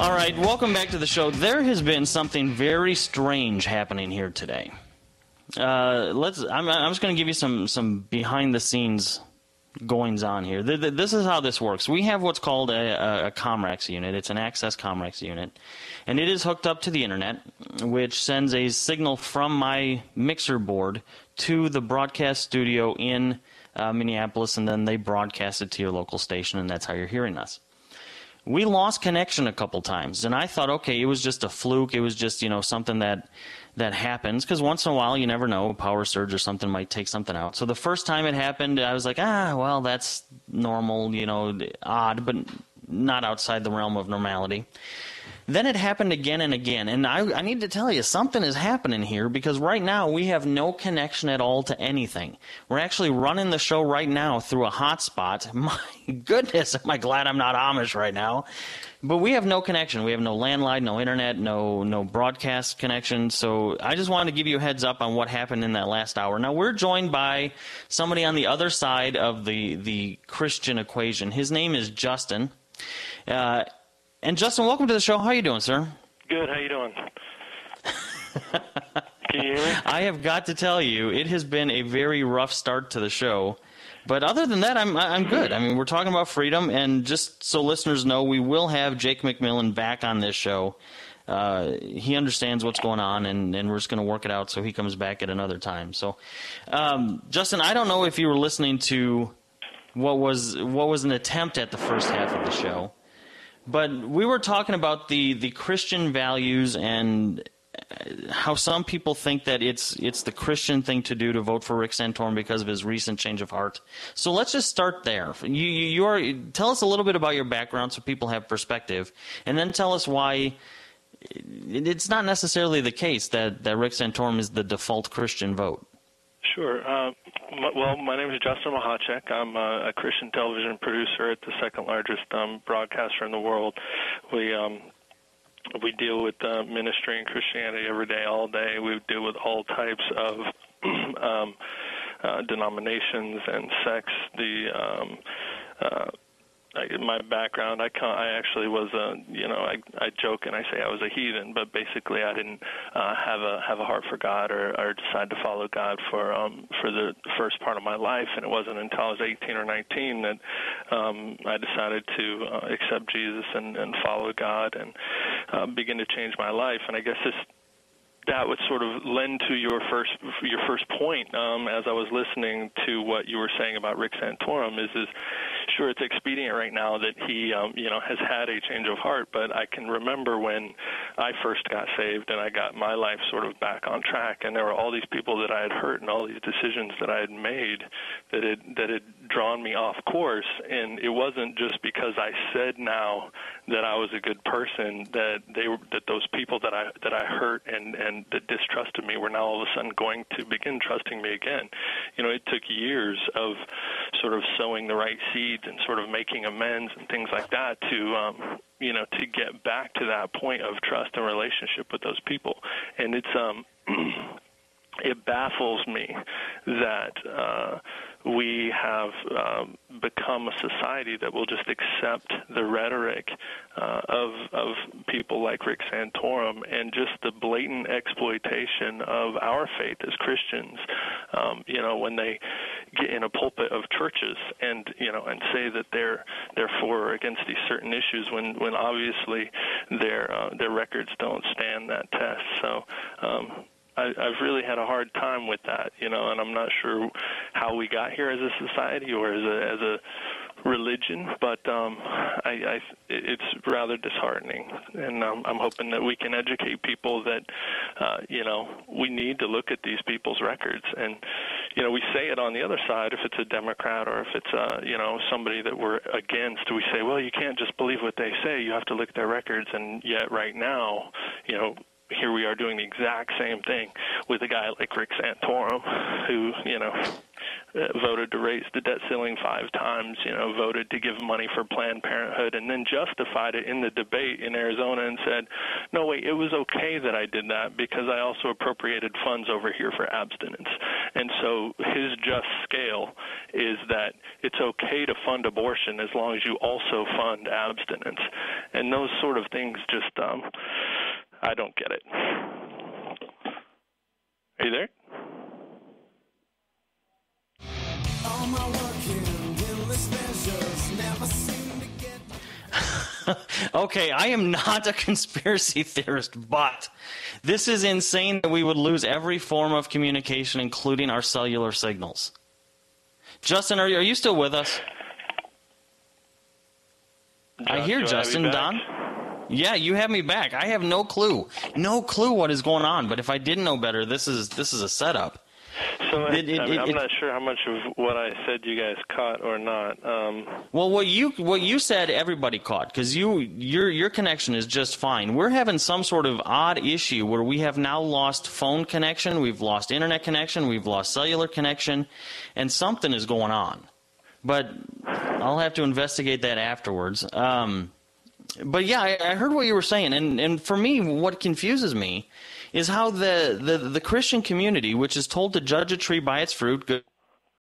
All right, welcome back to the show. There has been something very strange happening here today. I'm just going to give you some behind-the-scenes goings-on here. This is how this works. We have what's called a Comrex unit. It's an access Comrex unit, and it is hooked up to the internet, which sends a signal from my mixer board to the broadcast studio in Minneapolis, and then they broadcast it to your local station, and that's how you're hearing us. We lost connection a couple times, and I thought, okay, it was just a fluke. It was just, something that happens, because once in a while, you never know, a power surge or something might take something out. So the first time it happened, I was like, well, that's normal, odd, but not outside the realm of normality. Then it happened again and again, and I need to tell you, something is happening here, because right now we have no connection at all to anything. We're actually running the show right now through a hotspot. My goodness, am I glad I'm not Amish right now. But we have no connection. We have no landline, no internet, no broadcast connection. So I just wanted to give you a heads up on what happened in that last hour. Now, we're joined by somebody on the other side of the Christian equation. His name is Justin. And Justin, welcome to the show. How are you doing, sir? Good. How you doing? Can you hear me? I have got to tell you, it has been a very rough start to the show. But other than that, I'm good. I mean, we're talking about freedom, and just so listeners know, we will have Jake McMillan back on this show. He understands what's going on, and we're just going to work it out so he comes back at another time. So, Justin, I don't know if you were listening to what was an attempt at the first half of the show. But we were talking about the Christian values and how some people think that it's the Christian thing to do to vote for Rick Santorum because of his recent change of heart. So let's just start there. Tell us a little bit about your background so people have perspective, and then tell us why it's not necessarily the case that Rick Santorum is the default Christian vote. Sure. Well, my name is Justin Machacek. I'm a Christian television producer at the second largest broadcaster in the world. We deal with ministry and Christianity every day, all day. We deal with all types of denominations and sects. My background, I actually was I joke and I say I was a heathen, but basically I didn't have a heart for God or decide to follow God for the first part of my life, and it wasn't until I was 18 or 19 that I decided to accept Jesus and follow God and begin to change my life. And I guess that would sort of lend to your first point as I was listening to what you were saying about Rick Santorum is sure, it's expedient right now that he has had a change of heart, but I can remember when I first got saved and I got my life sort of back on track, and there were all these people that I had hurt and all these decisions that I had made that had drawn me off course, and it wasn't just because I said now that I was a good person that those people that I hurt and that distrusted me were now all of a sudden going to begin trusting me again. It took years of sort of sowing the right seeds and sort of making amends and things like that to get back to that point of trust and relationship with those people. And it baffles me that we have become a society that will just accept the rhetoric of people like Rick Santorum and just the blatant exploitation of our faith as Christians. When they get in a pulpit of churches and say that they're for or against these certain issues when obviously their records don't stand that test. So I've really had a hard time with that, and I'm not sure how we got here as a society or as a religion, but it's rather disheartening, and I'm hoping that we can educate people that we need to look at these people's records, and we say it on the other side if it's a Democrat or if it's somebody that we're against, we say, well, you can't just believe what they say, you have to look at their records, and yet right now, here we are doing the exact same thing with a guy like Rick Santorum, who, voted to raise the debt ceiling 5 times, voted to give money for Planned Parenthood, and then justified it in the debate in Arizona and said, no, wait, it was okay that I did that because I also appropriated funds over here for abstinence. And so his just scale is that it's okay to fund abortion as long as you also fund abstinence. And those sort of things just, I don't get it. Are you there? All my work in endless measures never seem to get... Okay, I am not a conspiracy theorist, but this is insane that we would lose every form of communication, including our cellular signals. Justin, are you still with us? I hear Justin. Don? Yeah, you have me back. I have no clue. No clue what is going on, but if I didn't know better, this is a setup. So I'm not sure how much of what I said you guys caught or not. Well, what you said, everybody caught, because your connection is just fine. We're having some sort of odd issue where we have now lost phone connection, we've lost internet connection, we've lost cellular connection, and something is going on. But I'll have to investigate that afterwards. But yeah, I heard what you were saying, and for me, what confuses me is how the Christian community, which is told to judge a tree by its fruit, good